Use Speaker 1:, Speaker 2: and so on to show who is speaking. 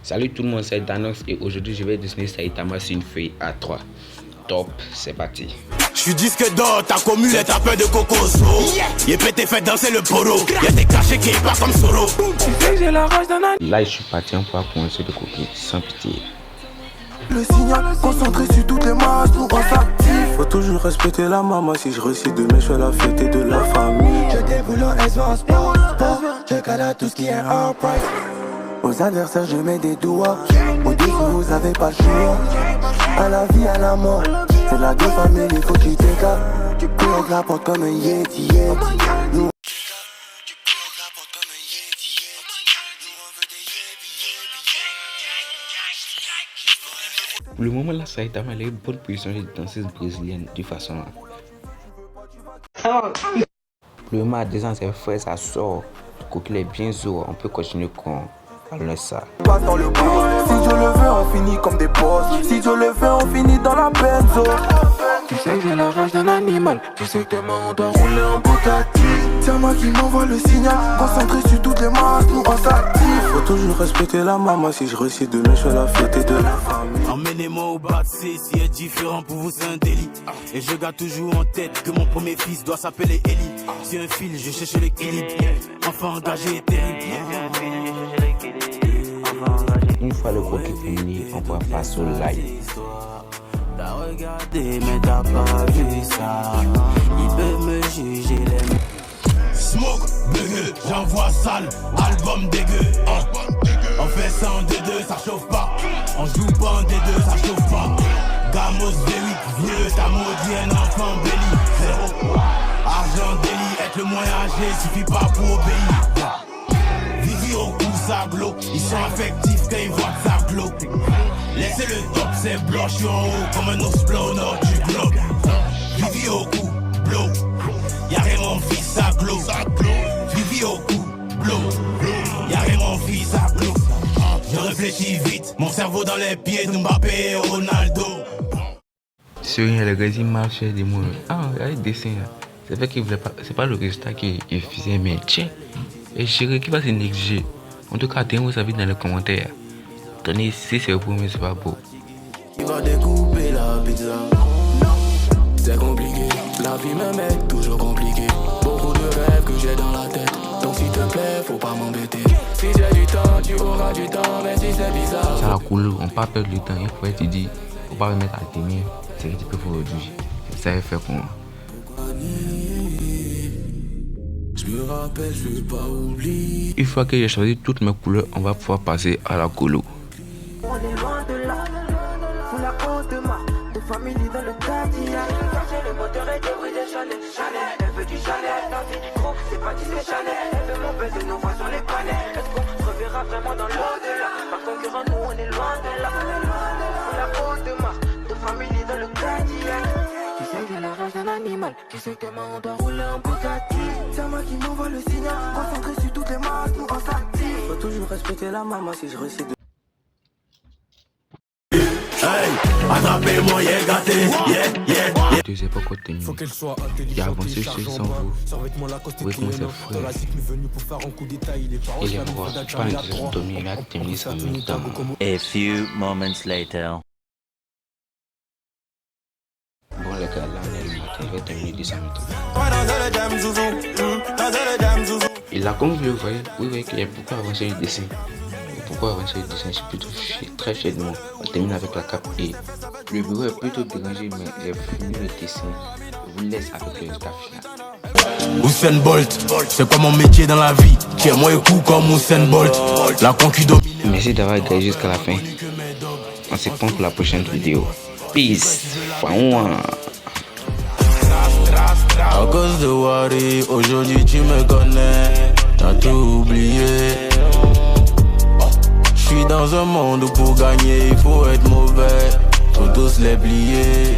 Speaker 1: Salut tout le monde, c'est Danox et aujourd'hui je vais dessiner Saitama sur une feuille A3. Top, c'est parti.
Speaker 2: J'suis disque d'or, ta commune est ta peur de cocoso. Y'a pété fait danser le poro. Y'a des cachets qui est pas comme Soro.
Speaker 1: Là je suis parti, on va commencer de copier sans pitié.
Speaker 3: Le signal concentré sur toutes les masses, nous on s'active. Faut toujours respecter la maman, si je réussis demain je fais la fête de la famille. Je déboule en S1 sport, je cadre tout ce qui est hard price. Aux adversaires je mets des doigts, au début vous avez pas le choix. À la vie, à la mort, c'est la deux familles, il faut que tu t'écartes. Tu bloques la porte comme un yeti, Nous...
Speaker 1: Pour le moment là, Saitama a une bonne position de danseuse brésilienne de façon là. Pour le moment à 2 ans, c'est frais, ça sort. Le coquille est bien zour, on peut continuer qu'on laisse ça.
Speaker 3: Passe dans le boss. Si je le veux, on finit comme des boss. Si je le veux, on finit dans la benzo. Tu sais que j'ai la rage d'un animal. Tu sais que demain on doit rouler en Bugatti. C'est moi qui m'envoie le signal. Concentré sur toutes les masses, nous on s'active. Faut toujours respecter la maman. Si je réussis demain, je fais la fête de la famille.
Speaker 2: Emmenez-moi au bas de C, si est différent pour vous c'est un délit. Et je garde toujours en tête que mon premier fils doit s'appeler Eli. Sur un fil, je cherche l'équilibre. Enfant engagé et terrible.
Speaker 1: Une fois le coquille fini, on va passer au live.
Speaker 2: T'as regardé mais t'as pas vu ça. Il peut me juger les... Smoke, bugueux, j'envoie sale, album dégueu. On fait ça en D2, ça chauffe pas. On joue pas en D2, ça chauffe pas. Gamos V8, vieux, t'as maudit un enfant belly. Zéro, argent délit, être le moins âgé, suffit pas pour obéir. Vivi au cou, ça glow, ils sont affectifs quand ils voient que ça glow. Laissez le top, c'est blanc, je suis en haut comme un ours blanc au nord du globe. Vivi au cou, blow, y'a rien mon fils, ça glow. Vivi au cou, blow, y'a rien mon fils, ça glow. Je réfléchis vite, mon cerveau dans les pieds de Mbappé et Ronaldo.
Speaker 1: Sur le gars il marchait des mots. Ah, il dessin. C'est vrai qu'il voulait pas, c'est pas le résultat qu'il faisait, mais tiens. Et chérie, qui va se négliger? En tout cas, tenez vos avis dans les commentaires. Tenez, si c'est le premier, c'est pas beau.
Speaker 3: Il va découper la pizza. C'est compliqué, la vie me met toujours compliqué. Beaucoup de rêves que j'ai dans la tête. Donc s'il te plaît, faut pas m'embêter. Si j'ai du temps, tu auras du temps, mais si c'est bizarre.
Speaker 1: Ça la coule, on pas perdre le temps. Il faut être dit, faut pas remettre à tenir. C'est que tu peux aujourd'hui. Ça va faire quoi?
Speaker 3: Je me rappelle, je vais pas oublier.
Speaker 1: Une fois que j'ai choisi toutes mes couleurs, on va pouvoir passer à la colo.
Speaker 3: On est loin de là, sous la cause de ma de famille dans le quartier. Cacher le moteur et des bruits de Chanel. Elle veut du Chanel, non c'est du trop, c'est pas du Chanel. Elle veut mon baiser, nous voit sur les panels. Est-ce qu'on se reverra vraiment dans l'au-delà? Par concurrent, nous on est loin de là. Sous la cause de ma de famille dans le quartier. Tu sais que j'ai la rage d'un animal. Tu sais que demain on doit rouler en Bugatti. C'est moi qui m'envoie le signal. Concentré sur toutes les masses, nous on s'active. Faut toujours respecter la maman si je réussis de...
Speaker 2: Hey, attrapez-moi, yeah, gâté, yeah.
Speaker 1: Je sais pas quoi t'aimer. Il a avancé chez sans vous. Oui, comment c'est fou. Et les rois, pas un deuxième tournée, il a terminé sa mi-temps.
Speaker 4: A few moments later.
Speaker 1: Bon, les gars, là, on est le matin, il va terminer de sa mi-temps. Et là, comme vous le voyez, vous voyez qu'il y a beaucoup avancé le dessin. Pourquoi avancer le dessin? C'est plutôt très cher de moi. On termine avec la cape et le bureau est plutôt dérangé, mais j'ai fini le dessin. Je vous laisse avec le résultat final.
Speaker 2: Usain Bolt, c'est quoi mon métier dans la vie? Tiens-moi un coup comme Usain Bolt. La concu domine.
Speaker 1: Merci d'avoir regardé jusqu'à la fin. On se prend pour la prochaine vidéo. Peace.
Speaker 2: À cause de Wari, aujourd'hui tu me connais. T'as tout oublié. Je suis dans un monde où pour gagner il faut être mauvais. Faut tous les plier.